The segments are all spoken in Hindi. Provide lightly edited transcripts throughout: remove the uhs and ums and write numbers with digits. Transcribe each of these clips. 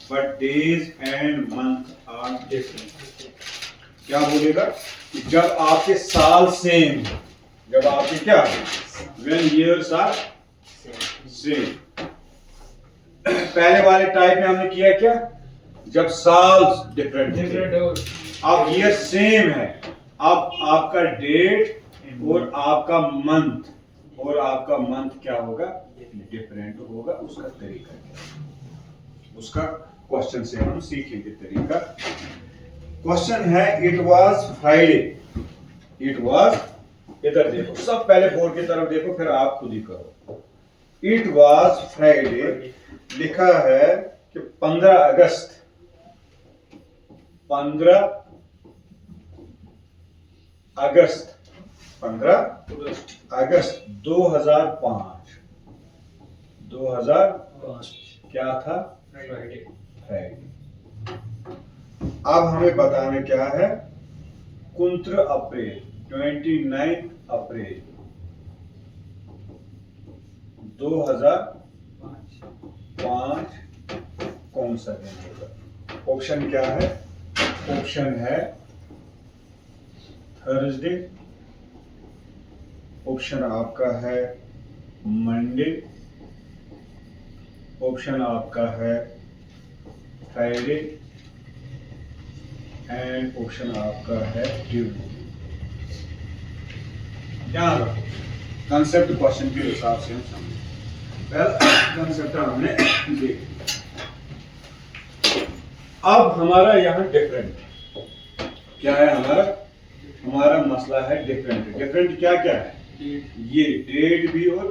but days and month are different. क्या बोलेगा कि जब आपके साल सेम, जब आपके क्या when years are same. पहले वाले टाइप में हमने किया क्या, जब साल डिफरेंट थे। अब ईयर सेम है, अब आपका डेट और आपका मंथ क्या होगा, डिफरेंट होगा। उसका तरीका क्या, उसका क्वेश्चन से हम सीखेंगे तरीका। क्वेश्चन है it was Friday, it was, इधर देखो सब, पहले बोर्ड की तरफ देखो फिर आप खुद ही करो। इट वाज फ्राइडे लिखा है कि 15 अगस्त 15 अगस्त 2005 क्या था, फ्राइडे। अब हमें बताना क्या है, कुंत्र अप्रैल 29 अप्रैल 2005 कौन सा दिन होगा। ऑप्शन क्या है, ऑप्शन है थर्सडे, ऑप्शन आपका है मंडे, ऑप्शन आपका है फ्राइडे एंड ऑप्शन आपका है ट्यूसडे। ध्यान रखो कंसेप्ट क्वेश्चन के हिसाब से हम समझें। कंसेप्ट हमने देख, अब हमारा यहाँ डिफरेंट क्या है, हमारा मसला है डिफरेंट। डिफरेंट क्या क्या है, ये डेट भी और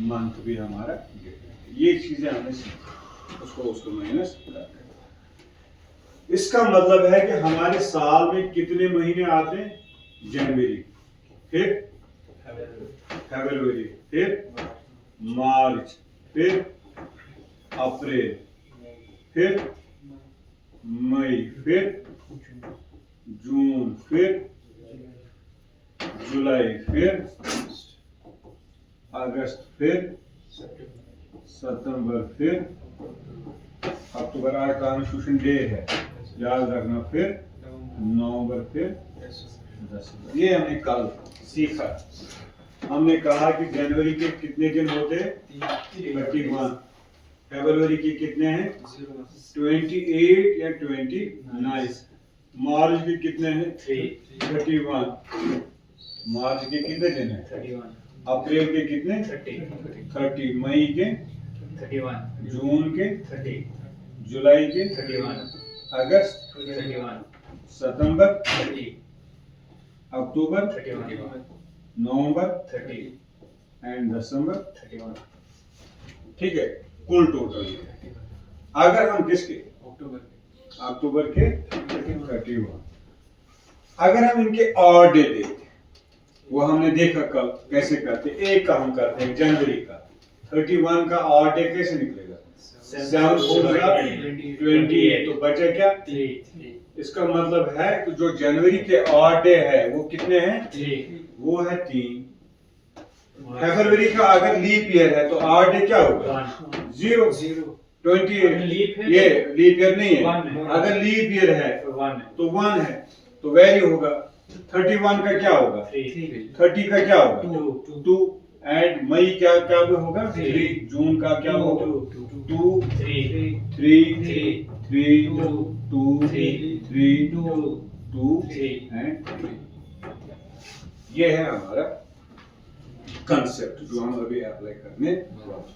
मंथ भी हमारा डिफरेंट। ये चीजें हमने सीखी, उसको माइनस करते। इसका मतलब है कि हमारे साल में कितने महीने आते हैं, जनवरी, फिर फरवरी, फिर मार्च, फिर अप्रैल, फिर मई, फिर जून, फिर जुलाई, फिर अगस्त, फिर सितंबर, फिर अक्टूबर। आज कॉन्स्टिट्यूशन डे है, याद रखना। फिर नवंबर, फिर दिसंबर। ये हमने कल सीखा। हमने कहा कि जनवरी के कितने दिन होते हैं, 31। फरवरी के कितने हैं, 28 या 29। मार्च के कितने हैं, 31। मार्च के कितने दिन हैं, 31। अप्रैल के कितने, 30। मई के 31। जून के 30। जुलाई के 31। अगस्त 31। सितंबर 30। अक्टूबर 31। नवंबर 30। एंड दिसंबर 31। ठीक है, कुल टोटल। अगर हम किसके, अक्टूबर के 31, अगर हम इनके ऑड डे देते, वो हमने देखा कल कैसे करते। एक का हम करते हैं जनवरी का, 31 का ऑड डे कैसे निकलेगा, 7 28, तो बचा क्या 3। इसका मतलब है कि जो जनवरी के ऑड डे है वो कितने हैं, वो है 3। फरवरी का अगर लीप ईयर है तो ऑड डे क्या होगा, 0। 28 ये लीप ईयर नहीं है, अगर लीप ईयर है तो 1 है, तो वैल्यू होगा 31 का क्या होगा, 30 का क्या होगा 2, एंड मई क्या क्या होगा 3, जून का क्या होगा 2, 3, 2 एंड 3। ये है हमारा कंसेप्ट जो हम अभी अप्लाई करने वाले।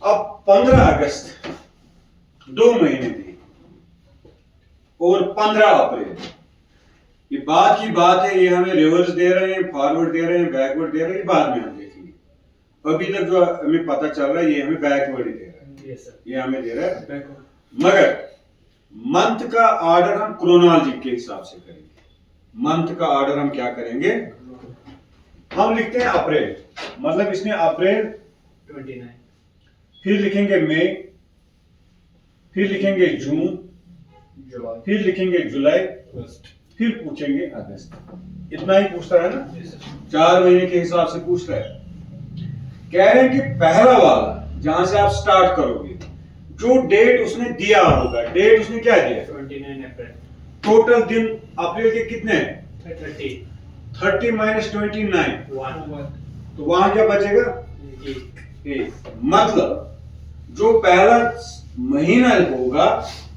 अब 15 अगस्त 2 महीने थे और 15 अप्रैल, ये बाद की बात है। ये हमें रिवर्स दे रहे हैं, फॉरवर्ड दे रहे हैं, बैकवर्ड दे रहे हैं, ये बाद में हम देखेंगे। अभी तक जो हमें पता चल रहा है ये हमें बैकवर्ड ही दे रहा है, ये हमें दे रहा है बैकवर्ड। मगर मंथ का ऑर्डर हम क्रोनोलॉजी के हिसाब से करेंगे। मंथ का ऑर्डर हम क्या करेंगे, हम लिखते हैं अप्रैल, मतलब इसमें अप्रैल 29, फिर लिखेंगे मई, फिर लिखेंगे जून, फिर लिखेंगे जुलाई, फिर पूछेंगे अगस्त। इतना ही पूछता है ना, 4 महीने के हिसाब से पूछता है। कह रहे हैं कि पहला वाला जहां से आप स्टार्ट करोगे जो डेट उसने दिया होगा, डेट उसने क्या दिया? 29 अप्रैल। टोटल दिन अप्रैल के कितने हैं? 30 30 माइनस 29, 1 तो वहां क्या बचेगा? 1 मतलब जो पहला महीना होगा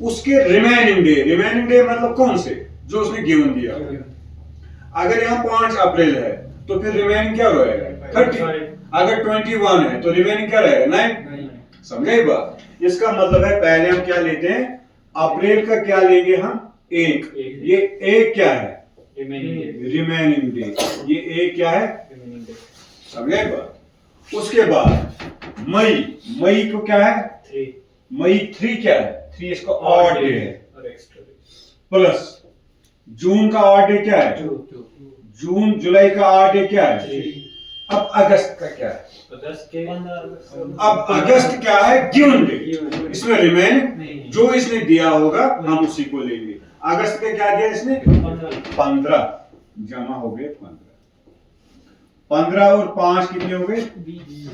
उसके रिमेनिंग डे मतलब कौन से जो उसने गिवन दिया। अगर यहाँ 5 अप्रैल है तो फिर रिमेनिंग क्या रहेगा? 30। अगर 21 है तो रिमेनिंग क्या रहेगा? 9। समझे बात? इसका मतलब है पहले हम क्या लेते हैं? अप्रैल का क्या लेंगे हम? एक। ये एक क्या है? Remaining day. ये एक क्या है? समझे बात? उसके बाद मई को क्या है? 3 मई 3 क्या है? 3 इसका ऑड डे है। और एक्स्ट्रा प्लस जून का ऑड डे क्या है? 2 जून जुलाई का ऑड डे क्या है? 3 अब अगस्त का क्या है? अगस्त के अब अगस्त क्या है? Given day. इसमें रिमेन जो इसने दिया होगा हम उसी को लेंगे। अगस्त का क्या दिया इसने? 15 जमा हो गए 15 और 5 कितने हो गए?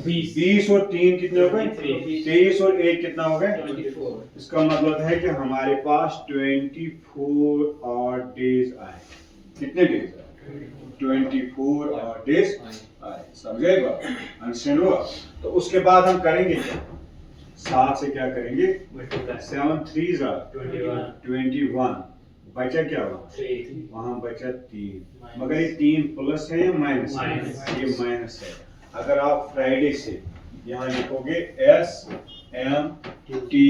20 और 3 कितने हो गए? 23 और 1 कितना हो गए? 24 इसका मतलब है कि हमारे पास 24 और डेज आए। कितने डेज आए? 24 और डेज आए। समझे बात? अंडरस्टैंड हुआ? तो उसके बाद हम करेंगे क्या? 7 से क्या करेंगे? 7 3 21 बचा क्या हुआ? 3 वहां बचा 3, मगर ये 3 प्लस है या माइनस है? ये माइनस है। अगर आप फ्राइडे से यहाँ लिखोगे S M T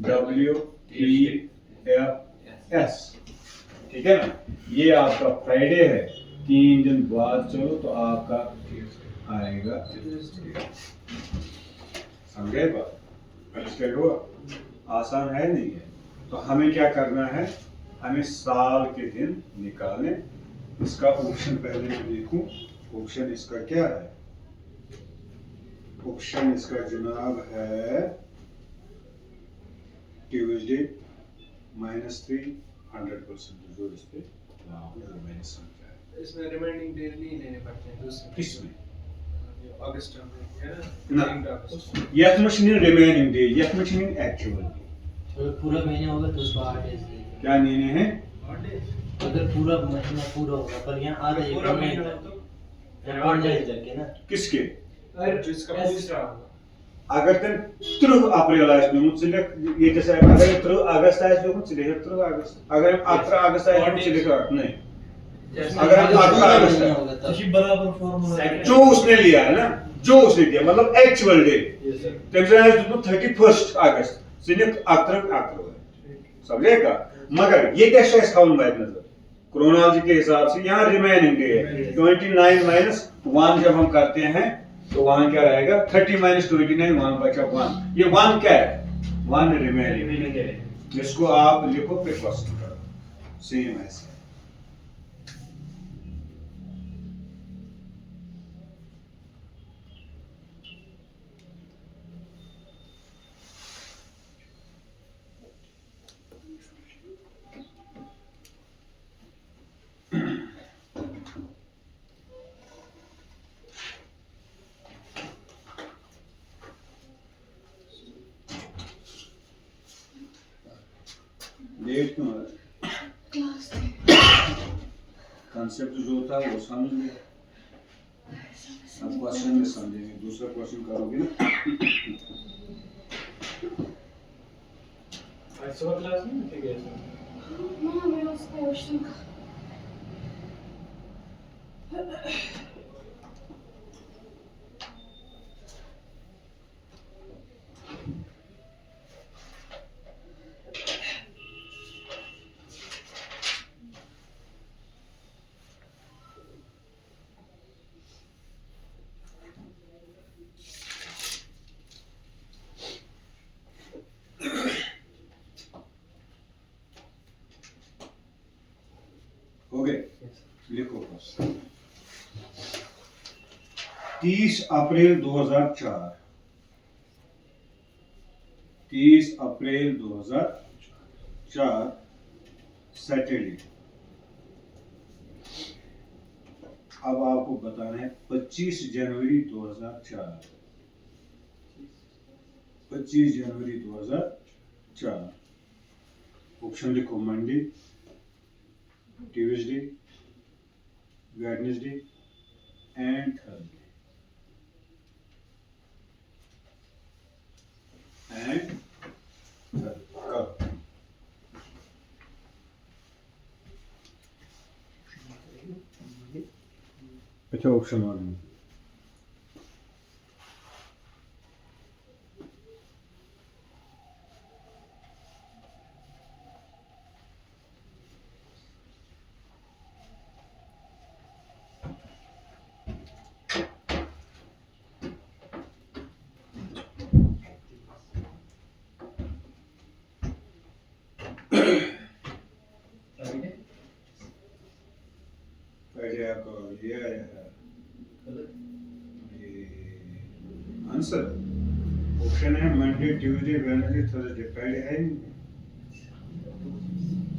W E F S, ठीक है ना? ये आपका फ्राइडे है। 3 दिन बाद चलो तो आपका आएगा। समझे बात? अंडरस्टैंड हुआ? आसान है नहीं है? तो हमें क्या करना है? हमें साल के दिन निकालने। इसका ऑप्शन पहले मैं देखूं। ऑप्शन इसका क्या है? ऑप्शन इसका जनाब है ट्यूसडे -3 100% जो इस पे मैंने समझा है। इसमें रिमाइंडिंग डे नहीं लेने पड़ते हैं दूसरे। किसमें? अगस्त में है ना। ना? अगस्त। यथ में छीन रिमेनिंग डे, यथ में छीन एक्चुअल डे। अगर पूरा महीना होगा तो उसको 8 डेज क्या लेने हैं? अगर पूरा महीना पूरा होगा पर यहाँ आधा पूरा महीना हो तो करके ना किसके? अरे जो इसका दूसरा होगा। अगर तन 3 अप्रैल आस नुमुत ये अगर 3 अगस्त आस नुमुत 3 अगस्त, अगर 18 अगस्त आस नुमुत नहीं, अगर 18 अगस्त होगा तब बराबर फॉर्मूला जो उसने लिया है ना, जो उसने दिया मतलब एक्चुअल डे तमसे आस नुमुत 31 अगस्त सिर्फ 18 समझेगा? मगर ये क्या शेष था उन नजर क्रोनोलॉजी के हिसाब से यहाँ रिमेनिंग डे है। 29 माइनस 1 जब हम करते हैं तो वहां क्या रहेगा? 30 माइनस 29 वहां बचा 1। ये 1 क्या है? 1 रिमेनिंग। इसको आप लिखो फिर क्वेश्चन करो सेम ऐसे। डेट क्यों क्लास कंसेप्ट जो था वो समझ लिया। अब क्वेश्चन में समझेंगे। दूसरा क्वेश्चन करोगे ना? आज सुबह क्लास में ठीक है माँ मेरा उसका क्वेश्चन का हो गए? लिखो क्वेश्चन। 30 अप्रैल 2004, 30 अप्रैल 2004 सैटरडे। अब आपको बताना है 25 जनवरी 2004 25 जनवरी 2004। ऑप्शन लिखो Monday, Tuesday, Wednesday and Thursday and कब। अच्छा ऑप्शन वन फ्राइडे आपका ये आया ये आंसर। ऑप्शन है Monday, Tuesday, Wednesday, Thursday. Friday है नहीं।